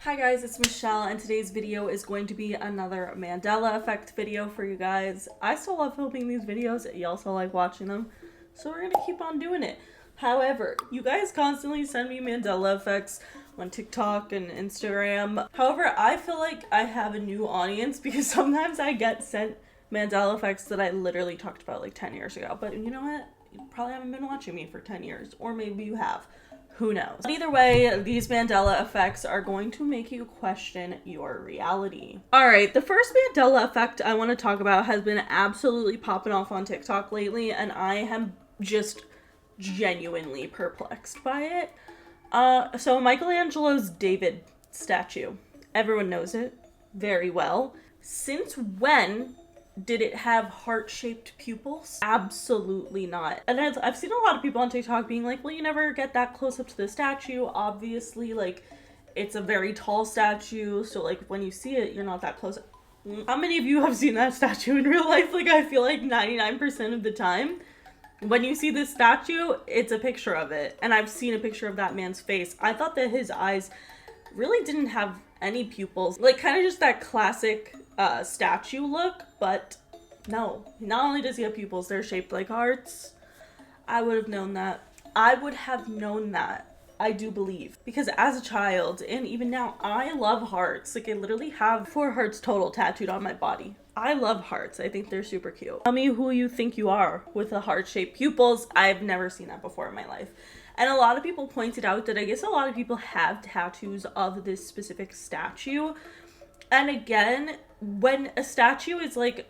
Hi guys, it's Michelle, and today's video is going to be another Mandela Effect video for you guys. I still love filming these videos, you also like watching them, so we're gonna keep on doing it. However, you guys constantly send me Mandela Effects on TikTok and Instagram. However, I feel like I have a new audience because sometimes I get sent Mandela Effects that I literally talked about like 10 years ago. But you know what? You probably haven't been watching me for 10 years, or maybe you have. Who knows? But either way, these Mandela effects are going to make you question your reality. Alright, the first Mandela effect I want to talk about has been absolutely popping off on TikTok lately, and I am just genuinely perplexed by it. So Michelangelo's David statue. Everyone knows it very well. Since when did it have heart-shaped pupils? Absolutely not. And I've seen a lot of people on TikTok being like, well, you never get that close up to the statue. Obviously, like, it's a very tall statue, so, like, when you see it, you're not that close. How many of you have seen that statue in real life? Like, I feel like 99% of the time, when you see this statue, it's a picture of it. And I've seen a picture of that man's face. I thought that his eyes really didn't have any pupils. Like, kind of just that classic statue look, but no. Not only does he have pupils, they're shaped like hearts. I would have known that. I would have known that. I do believe. Because as a child, and even now, I love hearts. Like, I literally have 4 hearts total tattooed on my body. I love hearts. I think they're super cute. Tell me who you think you are with the heart-shaped pupils. I've never seen that before in my life. And a lot of people pointed out that I guess a lot of people have tattoos of this specific statue. And again, when a statue is like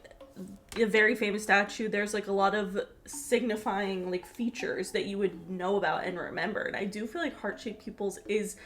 a very famous statue, there's like a lot of signifying like features that you would know about and remember. And I do feel like heart-shaped pupils is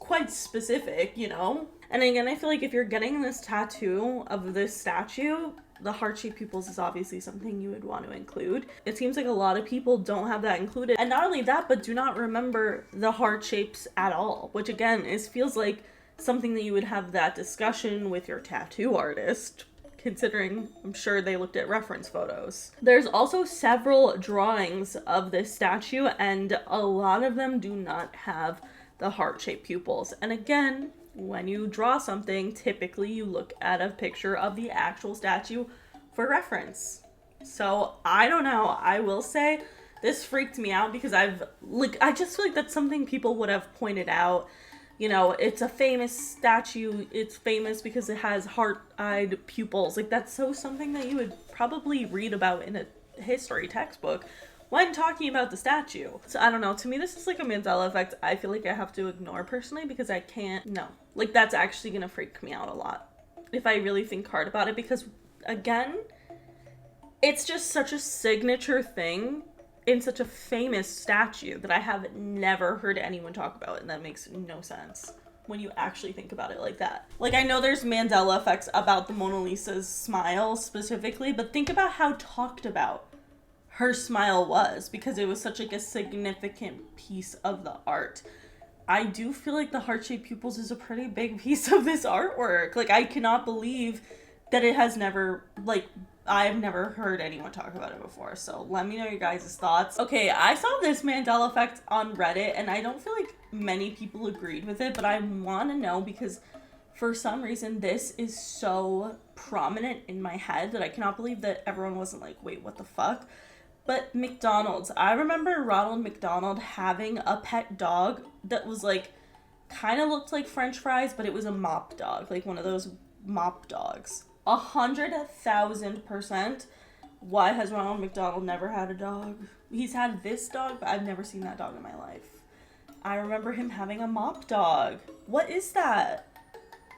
quite specific, you know? And again, I feel like if you're getting this tattoo of this statue, the heart-shaped pupils is obviously something you would want to include. It seems like a lot of people don't have that included. And not only that, but do not remember the heart shapes at all, which again, feels like something that you would have that discussion with your tattoo artist, considering I'm sure they looked at reference photos. There's also several drawings of this statue, and a lot of them do not have the heart-shaped pupils. And again, when you draw something, typically you look at a picture of the actual statue for reference. So I don't know. I will say this freaked me out because I just feel like that's something people would have pointed out. You know, it's a famous statue. It's famous because it has heart-eyed pupils. Like, that's something that you would probably read about in a history textbook when talking about the statue. So I don't know. To me, this is like a Mandela effect I feel like I have to ignore personally because I can't. No. Like, that's actually going to freak me out a lot if I really think hard about it because, again, it's just such a signature thing in such a famous statue that I have never heard anyone talk about, and that makes no sense when you actually think about it like that. Like, I know there's Mandela effects about the Mona Lisa's smile specifically, but think about how talked about her smile was because it was such like a significant piece of the art. I do feel like the heart-shaped pupils is a pretty big piece of this artwork. Like, I cannot believe that it has never, like, I've never heard anyone talk about it before, so let me know your guys' thoughts. Okay, I saw this Mandela effect on Reddit, and I don't feel like many people agreed with it, but I want to know because for some reason this is so prominent in my head that I cannot believe that everyone wasn't like, wait, what the fuck? But McDonald's. I remember Ronald McDonald having a pet dog that was like, kind of looked like French fries, but it was a mop dog, like one of those mop dogs. 100,000%. Why has Ronald McDonald never had a dog? He's had this dog, but I've never seen that dog in my life. I remember him having a mop dog. What is that?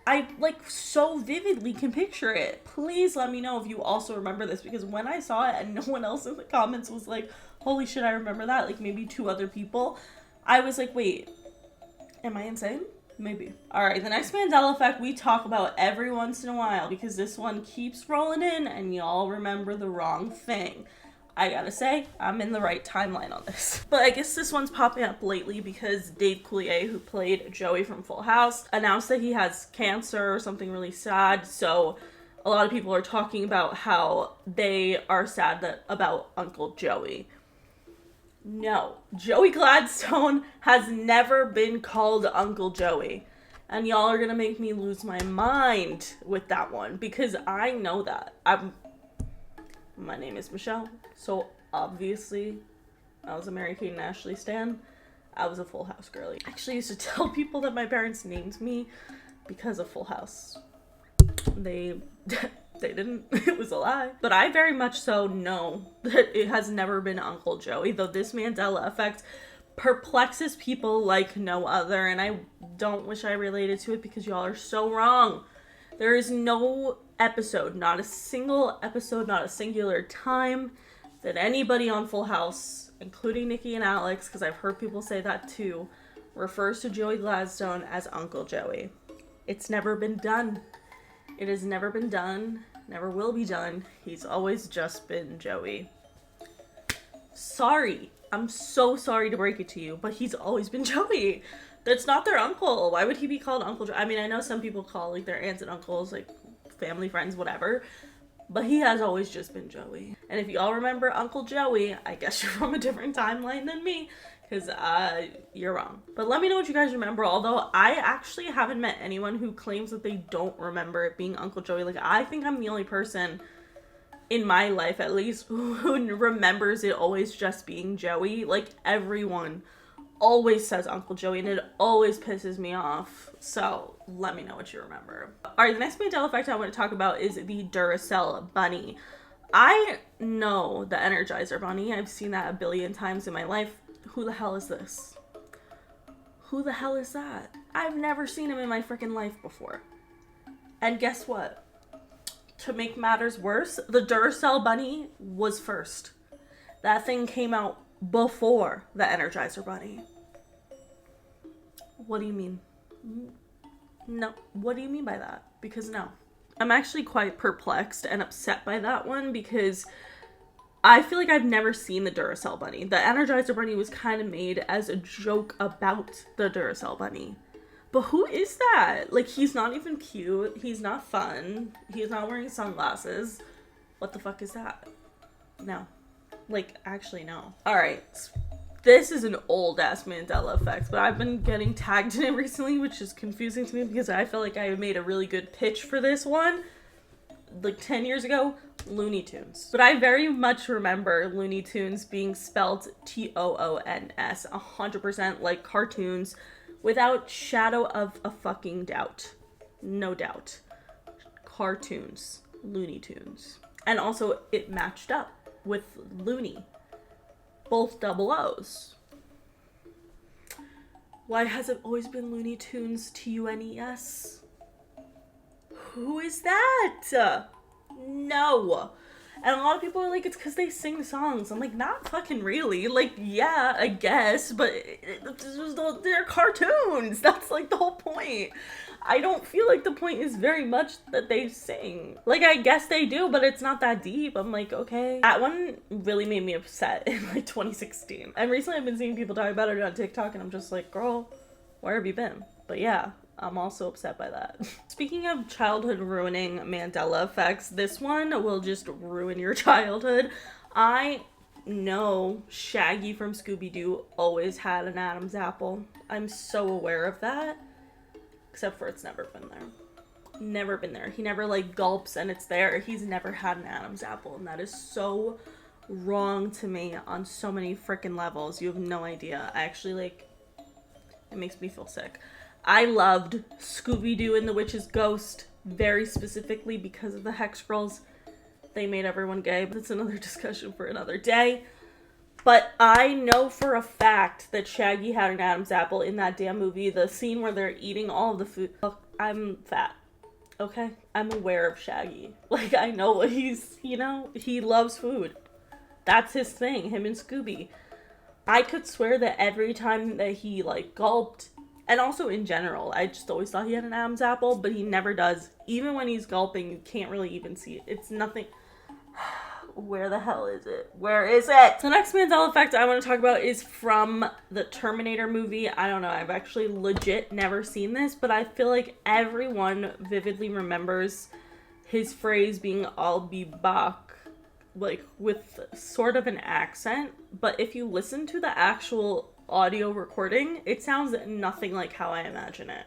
I, like, so vividly can picture it. Please let me know if you also remember this, because when I saw it and no one else in the comments was like, holy shit, I remember that, like maybe 2 other people, I was like, wait, am I insane? Maybe. Alright, the next Mandela effect we talk about every once in a while because this one keeps rolling in and y'all remember the wrong thing. I gotta say, I'm in the right timeline on this. But I guess this one's popping up lately because Dave Coulier, who played Joey from Full House, announced that he has cancer or something really sad. So a lot of people are talking about how they are sad about Uncle Joey. No, Joey Gladstone has never been called Uncle Joey. And y'all are gonna make me lose my mind with that one because I know that. My name is Michelle, so obviously I was a Mary-Kate and Ashley stan. I was a Full House girly. I actually used to tell people that my parents named me because of Full House. They didn't. It was a lie. But I very much so know that it has never been Uncle Joey, though this Mandela effect perplexes people like no other, and I don't wish I related to it because y'all are so wrong. There is no episode, not a single episode, not a singular time that anybody on Full House, including Nikki and Alex, because I've heard people say that too, refers to Joey Gladstone as Uncle Joey. It's never been done. It has never been done, never will be done. He's always just been Joey. Sorry. I'm so sorry to break it to you, but he's always been Joey. That's not their uncle. Why would he be called Uncle Joey? I mean, I know some people call like their aunts and uncles, like family, friends, whatever, but he has always just been Joey. And if y'all remember Uncle Joey, I guess you're from a different timeline than me, because you're wrong. But let me know what you guys remember, although I actually haven't met anyone who claims that they don't remember it being Uncle Joey. Like, I think I'm the only person in my life, at least, who remembers it always just being Joey. Like, everyone always says Uncle Joey, and it always pisses me off. So let me know what you remember. All right, the next Mandela effect I want to talk about is the Duracell Bunny. I know the Energizer Bunny. I've seen that a billion times in my life. Who the hell is this? Who the hell is that? I've never seen him in my freaking life before. And guess what? To make matters worse, the Duracell Bunny was first. That thing came out before the Energizer Bunny. What do you mean? No. What do you mean by that? Because no. I'm actually quite perplexed and upset by that one because I feel like I've never seen the Duracell Bunny. The Energizer Bunny was kind of made as a joke about the Duracell Bunny. But who is that? Like, he's not even cute. He's not fun. He's not wearing sunglasses. What the fuck is that? No. Like, actually, no. Alright. This is an old-ass Mandela effect, but I've been getting tagged in it recently, which is confusing to me because I feel like I made a really good pitch for this one. Like, 10 years ago, Looney Tunes. But I very much remember Looney Tunes being spelled Toons, 100% like cartoons, without shadow of a fucking doubt. No doubt. Cartoons. Looney Tunes. And also, it matched up with Looney. Both double O's. Why has it always been Looney Tunes, Tunes? Who is that? No. And a lot of people are like, it's because they sing songs. I'm like, not fucking really. Like, yeah, I guess, but they're cartoons. That's like the whole point. I don't feel like the point is very much that they sing. Like, I guess they do, but it's not that deep. I'm like, okay. That one really made me upset in like 2016. And recently I've been seeing people talk about it on TikTok, and I'm just like, girl, where have you been? But yeah. I'm also upset by that. Speaking of childhood ruining Mandela effects, this one will just ruin your childhood. I know Shaggy from Scooby-Doo always had an Adam's apple. I'm so aware of that. Except for it's never been there. Never been there. He never like gulps and it's there. He's never had an Adam's apple, and that is so wrong to me on so many freaking levels. You have no idea. I actually like, it makes me feel sick. I loved Scooby-Doo and the Witch's Ghost very specifically because of the Hex Girls. They made everyone gay, but it's another discussion for another day. But I know for a fact that Shaggy had an Adam's apple in that damn movie. The scene where they're eating all of the food. Look, I'm fat. Okay? I'm aware of Shaggy. Like, I know what he's, you know, he loves food. That's his thing, him and Scooby. I could swear that every time that he, like, gulped, and also in general, I just always thought he had an Adam's apple, but he never does. Even when he's gulping, you can't really even see it. It's nothing. Where the hell is it? Where is it? The next Mandela effect I want to talk about is from the Terminator movie. I don't know. I've actually legit never seen this, but I feel like everyone vividly remembers his phrase being, "I'll be back," like with sort of an accent. But if you listen to the actual audio recording, it sounds nothing like how I imagine it.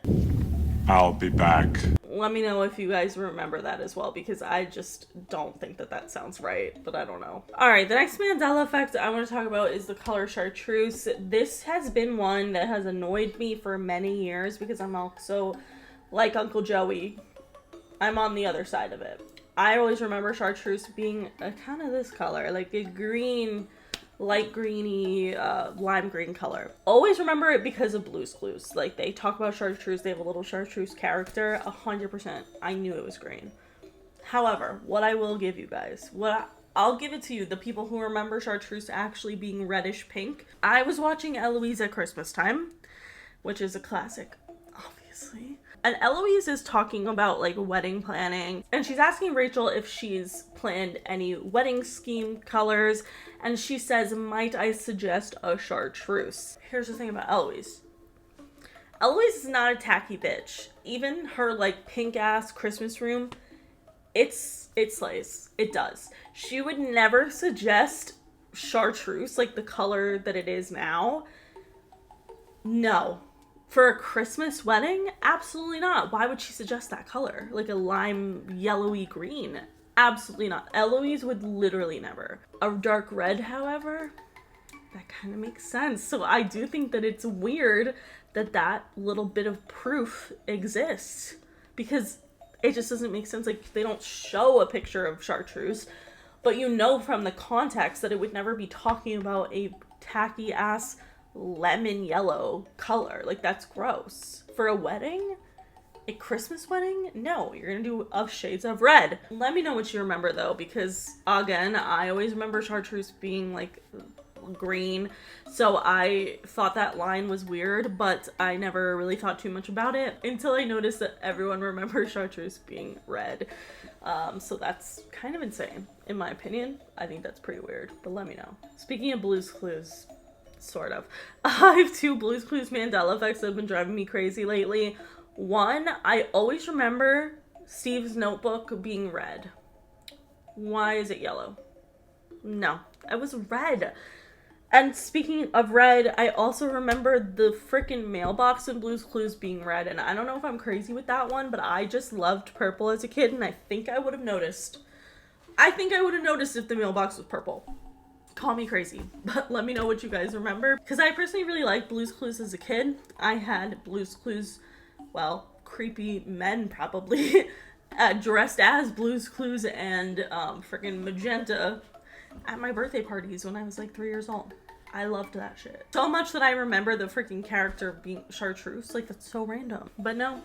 I'll be back. Let me know if you guys remember that as well, because I just don't think that that sounds right, but I don't know. Alright, the next Mandela effect I want to talk about is the color Chartreuse. This has been one that has annoyed me for many years because I'm also, like Uncle Joey, I'm on the other side of it. I always remember Chartreuse being a kind of this color, like a green, light greeny, lime green color. Always remember it because of Blue's Clues. Like, they talk about Chartreuse, they have a little Chartreuse character, 100%. I knew it was green. However, what I will give you guys, I'll give it to you, the people who remember Chartreuse actually being reddish pink. I was watching Eloise at Christmas time, which is a classic, obviously. And Eloise is talking about, like, wedding planning. And she's asking Rachel if she's planned any wedding scheme colors. And she says, might I suggest a Chartreuse? Here's the thing about Eloise. Eloise is not a tacky bitch. Even her, like, pink-ass Christmas room, it slays. It does. She would never suggest Chartreuse, like the color that it is now. No. For a Christmas wedding? Absolutely not. Why would she suggest that color? Like a lime yellowy green? Absolutely not. Eloise would literally never. A dark red, however, that kind of makes sense. So I do think that it's weird that that little bit of proof exists, because it just doesn't make sense. Like, they don't show a picture of Chartreuse, but you know from the context that it would never be talking about a tacky ass lemon yellow color. Like, that's gross. For a wedding? A Christmas wedding? No, you're gonna do of shades of red. Let me know what you remember though, because again, I always remember Chartreuse being like green, so I thought that line was weird, but I never really thought too much about it until I noticed that everyone remembers Chartreuse being red. So that's kind of insane, in my opinion. I think that's pretty weird, but let me know. Speaking of Blue's Clues, sort of. I have two Blue's Clues Mandela effects that have been driving me crazy lately. One, I always remember Steve's notebook being red. Why is it yellow? No, it was red. And speaking of red, I also remember the freaking mailbox in Blue's Clues being red. And I don't know if I'm crazy with that one, but I just loved purple as a kid, and I think I would have noticed. I think I would have noticed if the mailbox was purple. Call me crazy, but let me know what you guys remember, because I personally really liked Blue's Clues as a kid. I had Blue's Clues, well, creepy men probably, dressed as Blue's Clues and freaking magenta at my birthday parties when I was like 3 years old. I loved that shit. So much that I remember the freaking character being Chartreuse. Like, that's so random. But no,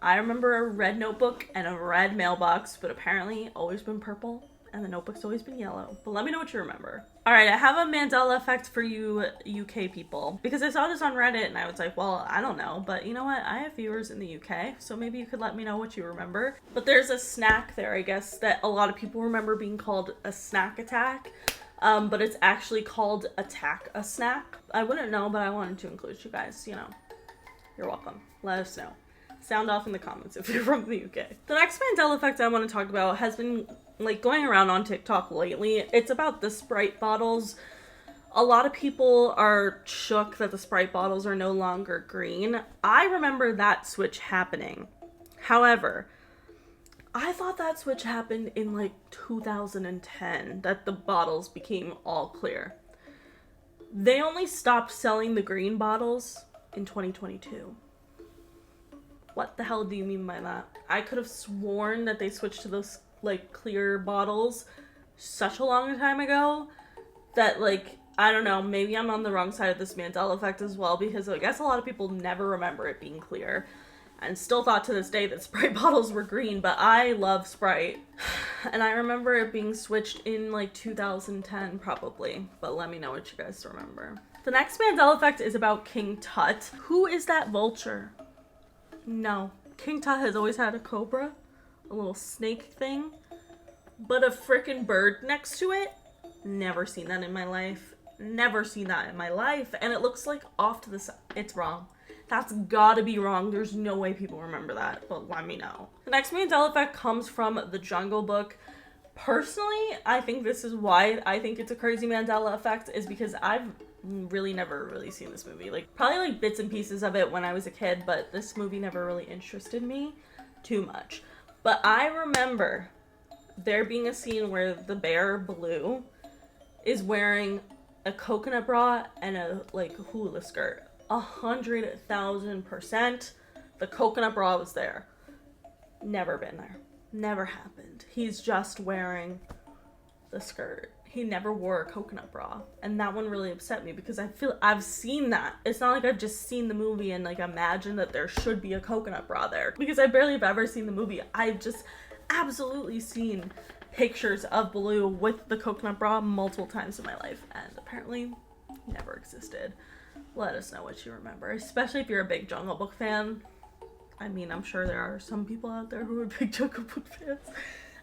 I remember a red notebook and a red mailbox, but apparently always been purple. And the notebook's always been yellow. But let me know what you remember. Alright, I have a Mandela effect for you UK people, because I saw this on Reddit and I was like, well, I don't know. But you know what? I have viewers in the UK, so maybe you could let me know what you remember. But there's a snack there, I guess, that a lot of people remember being called a snack attack. But it's actually called Attack a Snack. I wouldn't know, but I wanted to include you guys, you know. You're welcome. Let us know. Sound off in the comments if you're from the UK. The next Mandela effect I want to talk about has been like going around on TikTok lately. It's about the Sprite bottles. A lot of people are shook that the Sprite bottles are no longer green. I remember that switch happening. However, I thought that switch happened in like 2010, that the bottles became all clear. They only stopped selling the green bottles in 2022. What the hell do you mean by that? I could have sworn that they switched to those, like, clear bottles such a long time ago that, like, I don't know, maybe I'm on the wrong side of this Mandela effect as well, because I guess a lot of people never remember it being clear and still thought to this day that Sprite bottles were green, but I love Sprite. And I remember it being switched in, like, 2010 probably, but let me know what you guys remember. The next Mandela effect is about King Tut. Who is that vulture? No. King Tut has always had a cobra, a little snake thing, but a frickin' bird next to it? Never seen that in my life. Never seen that in my life. And it looks like off to the side. It's wrong. That's gotta be wrong. There's no way people remember that, but let me know. The next Mandela effect comes from The Jungle Book. Personally, I think this is why I think it's a crazy Mandela effect, is because I've really never really seen this movie. Like, probably like bits and pieces of it when I was a kid, but this movie never really interested me too much. But I remember there being a scene where the bear Blue is wearing a coconut bra and a like hula skirt. 100,000%. The coconut bra was there. Never been there. Never happened. He's just wearing the skirt. He never wore a coconut bra. And that one really upset me because I feel I've seen that. It's not like I've just seen the movie and like imagined that there should be a coconut bra there. Because I barely have ever seen the movie. I've just absolutely seen pictures of Blue with the coconut bra multiple times in my life. And apparently never existed. Let us know what you remember. Especially if you're a big Jungle Book fan. I mean, I'm sure there are some people out there who are big Jungle Book fans.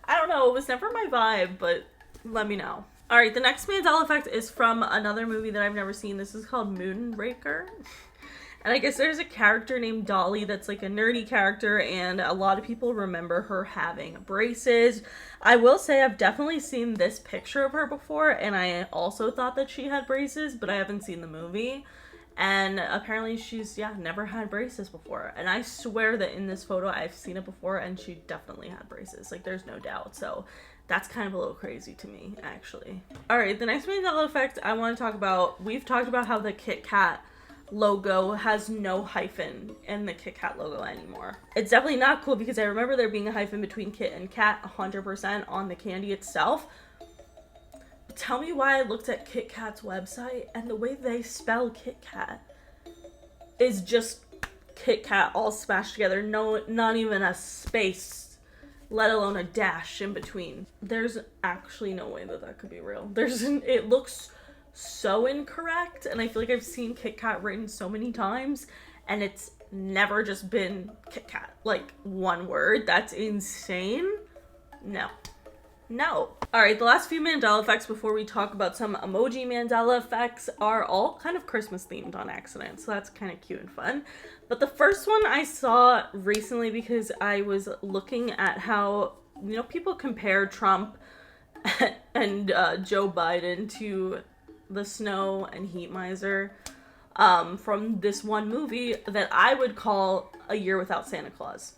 I don't know. It was never my vibe, but let me know. Alright, the next Mandela Effect is from another movie that I've never seen. This is called Moonbreaker. And I guess there's a character named Dolly that's like a nerdy character, and a lot of people remember her having braces. I will say I've definitely seen this picture of her before, and I also thought that she had braces, but I haven't seen the movie. And apparently she's, never had braces before. And I swear that in this photo I've seen it before, and she definitely had braces. Like, there's no doubt. So that's kind of a little crazy to me, actually. Alright, the next Mandela Effect I want to talk about, we've talked about how the Kit Kat logo has no hyphen in the Kit Kat logo anymore. It's definitely not cool because I remember there being a hyphen between Kit and Kat 100% on the candy itself. But tell me why I looked at Kit Kat's website and the way they spell Kit Kat is just Kit Kat all smashed together. No, not even a space, let alone a dash in between. There's actually no way that could be real. It looks so incorrect, and I feel like I've seen Kit Kat written so many times and it's never just been Kit Kat, like one word. That's insane. No. Alright, the last few Mandela Effects before we talk about some emoji Mandela Effects are all kind of Christmas themed on accident, so that's kind of cute and fun. But the first one I saw recently because I was looking at how, people compare Trump and Joe Biden to the snow and heat miser from this one movie that I would call A Year Without Santa Claus.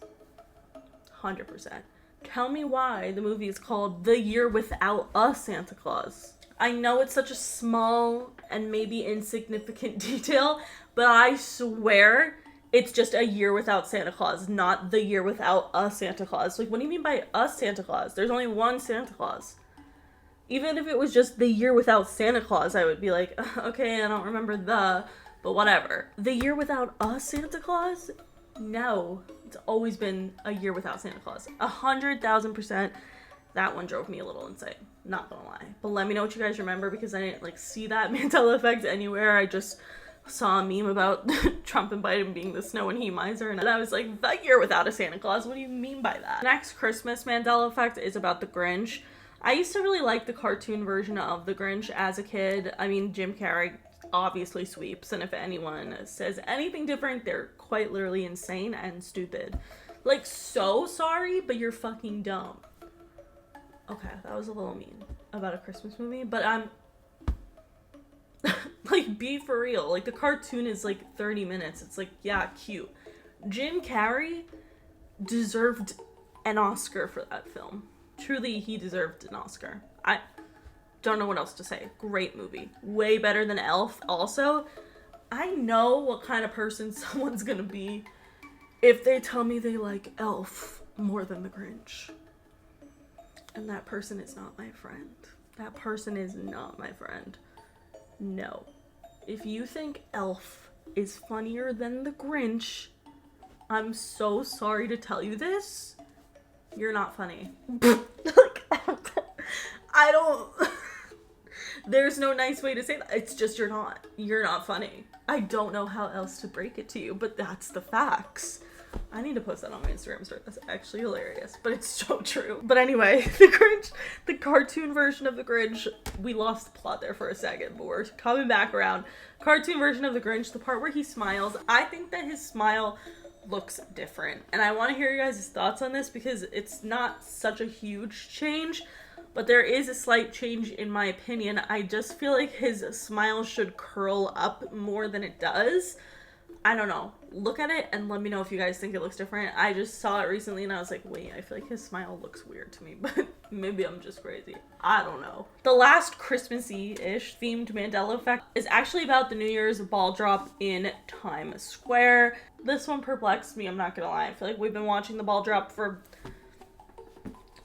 100%. Tell me why the movie is called The Year Without a Santa Claus. I know it's such a small and maybe insignificant detail, but I swear it's just A Year Without Santa Claus, not The Year Without a Santa Claus. Like, what do you mean by a Santa Claus? There's only one Santa Claus. Even if it was just The Year Without Santa Claus, I would be like, okay, I don't remember but whatever. The Year Without a Santa Claus? No. It's always been A Year Without Santa Claus. 100,000%. That one drove me a little insane. Not gonna lie. But let me know what you guys remember because I didn't, see that Mandela Effect anywhere. I just saw a meme about Trump and Biden being the snow and heat miser, and I was like, The Year Without a Santa Claus? What do you mean by that? Next Christmas Mandela Effect is about the Grinch. I used to really like the cartoon version of the Grinch as a kid. I mean, Jim Carrey obviously sweeps, and if anyone says anything different, they're quite literally insane and stupid. Like, so sorry, but you're fucking dumb. Okay, that was a little mean about a Christmas movie, but like, be for real. Like, the cartoon is 30 minutes. It's cute. Jim Carrey deserved an Oscar for that film. Truly, he deserved an Oscar. I don't know what else to say. Great movie. Way better than Elf. Also, I know what kind of person someone's gonna be if they tell me they like Elf more than the Grinch. And that person is not my friend. That person is not my friend. No. If you think Elf is funnier than the Grinch, I'm so sorry to tell you this. You're not funny. I don't... There's no nice way to say that. It's just you're not. You're not funny. I don't know how else to break it to you, but that's the facts. I need to post that on my Instagram story. That's actually hilarious, but it's so true. But anyway, the Grinch, the cartoon version of the Grinch, we lost the plot there for a second, but we're coming back around. Cartoon version of the Grinch, the part where he smiles, I think that his smile looks different. And I want to hear you guys' thoughts on this because it's not such a huge change, but there is a slight change in my opinion. I just feel like his smile should curl up more than it does. I don't know. Look at it and let me know if you guys think it looks different. I just saw it recently and I was like, wait, I feel like his smile looks weird to me, but maybe I'm just crazy. I don't know. The last Christmassy-ish themed Mandela Effect is actually about the New Year's ball drop in Times Square. This one perplexed me, I'm not gonna lie. I feel like we've been watching the ball drop for,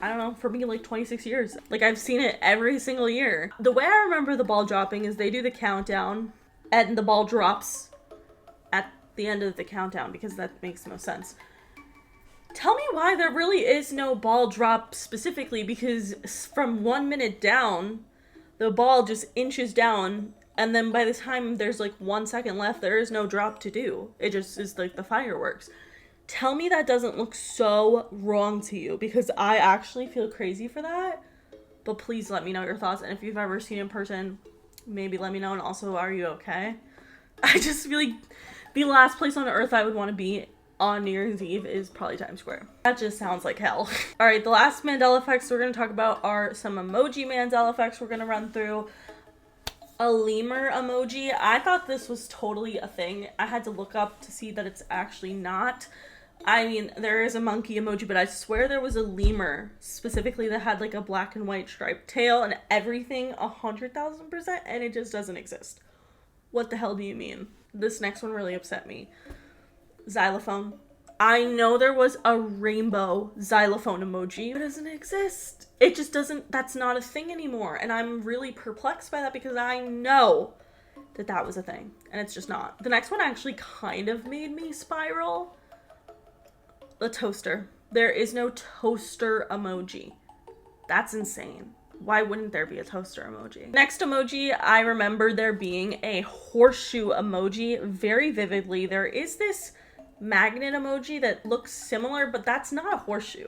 I don't know, for me like 26 years. Like I've seen it every single year. The way I remember the ball dropping is they do the countdown and the ball drops at the end of the countdown because that makes no sense. Tell me why there really is no ball drop specifically, because from 1 minute down, the ball just inches down, and then by the time there's like 1 second left, there is no drop to do. It just is like the fireworks. Tell me that doesn't look so wrong to you, because I actually feel crazy for that. But please let me know your thoughts, and if you've ever seen it in person, maybe let me know, and also, are you okay? I just feel like the last place on earth I would want to be on New Year's Eve is probably Times Square. That just sounds like hell. All right, the last Mandela effects we're going to talk about are some emoji Mandela effects we're going to run through. A lemur emoji. I thought this was totally a thing. I had to look up to see that it's actually not. I mean, there is a monkey emoji, but I swear there was a lemur specifically that had like a black and white striped tail and everything 100,000%, and it just doesn't exist. What the hell do you mean? This next one really upset me. Xylophone. I know there was a rainbow xylophone emoji. It doesn't exist. It just doesn't, that's not a thing anymore. And I'm really perplexed by that because I know that that was a thing. And it's just not. The next one actually kind of made me spiral. The toaster. There is no toaster emoji. That's insane. Why wouldn't there be a toaster emoji? Next emoji, I remember there being a horseshoe emoji very vividly. There is this magnet emoji that looks similar, but that's not a horseshoe.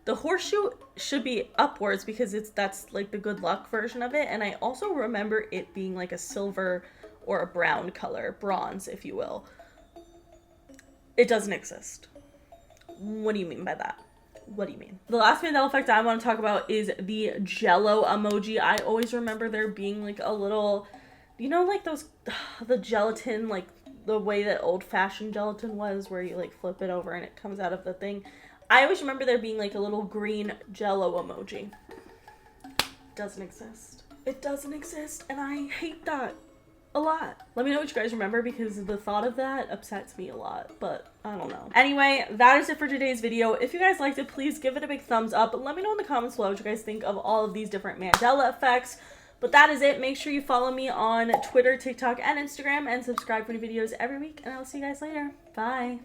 The horseshoe should be upwards because that's like the good luck version of it. And I also remember it being like a silver or a brown color, bronze, if you will. It doesn't exist. What do you mean by that? What do you mean? The last Mandela effect I want to talk about is the Jello emoji. I always remember there being like a little, you know, like those, the gelatin, like the way that old-fashioned gelatin was, where you like flip it over and it comes out of the thing. I always remember there being like a little green Jello emoji. Doesn't exist. It doesn't exist, and I hate that a lot. Let me know what you guys remember, because the thought of that upsets me a lot, but I don't know. Anyway, that is it for today's video. If you guys liked it, please give it a big thumbs up. Let me know in the comments below what you guys think of all of these different Mandela effects. But that is it. Make sure you follow me on Twitter, TikTok, and Instagram, and subscribe for new videos every week, and I'll see you guys later. Bye.